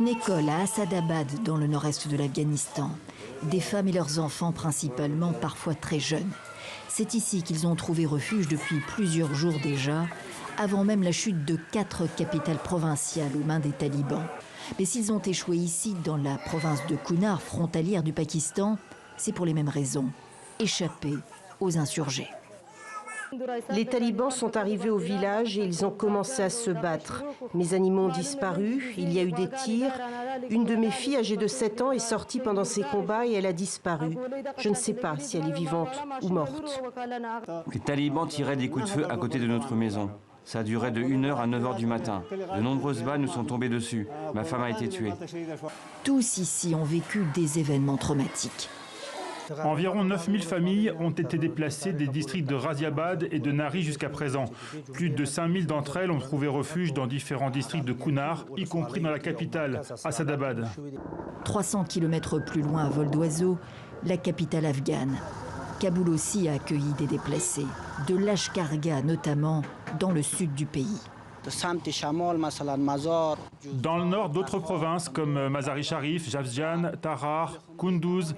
Une école à Assadabad, dans le nord-est de l'Afghanistan. Des femmes et leurs enfants principalement, parfois très jeunes. C'est ici qu'ils ont trouvé refuge depuis plusieurs jours déjà, avant même la chute de 4 capitales provinciales aux mains des talibans. Mais s'ils ont échoué ici, dans la province de Kunar, frontalière du Pakistan, c'est pour les mêmes raisons. Échapper aux insurgés. Les talibans sont arrivés au village et ils ont commencé à se battre. Mes animaux ont disparu, il y a eu des tirs. Une de mes filles âgée de 7 ans est sortie pendant ces combats et elle a disparu. Je ne sais pas si elle est vivante ou morte. Les talibans tiraient des coups de feu à côté de notre maison. Ça a duré de 1h à 9h du matin. De nombreuses balles nous sont tombées dessus. Ma femme a été tuée. Tous ici ont vécu des événements traumatiques. Environ 9000 familles ont été déplacées des districts de Ghaziabad et de Nari jusqu'à présent. Plus de 5000 d'entre elles ont trouvé refuge dans différents districts de Kunar, y compris dans la capitale, Assadabad. 300 km plus loin à vol d'oiseau, la capitale afghane. Kaboul aussi a accueilli des déplacés, de Lashkargah notamment, dans le sud du pays. Dans le nord, d'autres provinces comme Mazar-i-Sharif, Jafjan, Tarar, Kunduz,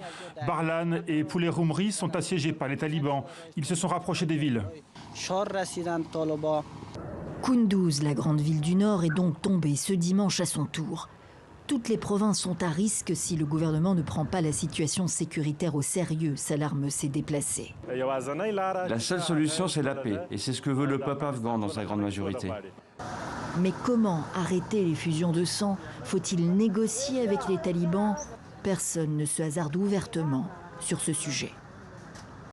Barlan et Poulet-Roumri sont assiégées par les talibans. Ils se sont rapprochés des villes. Kunduz, la grande ville du nord, est donc tombée ce dimanche à son tour. Toutes les provinces sont à risque si le gouvernement ne prend pas la situation sécuritaire au sérieux, s'alarment ces déplacés. La seule solution, c'est la paix. Et c'est ce que veut le peuple afghan dans sa grande majorité. Mais comment arrêter les fusions de sang? Faut-il négocier avec les talibans? Personne ne se hasarde ouvertement sur ce sujet.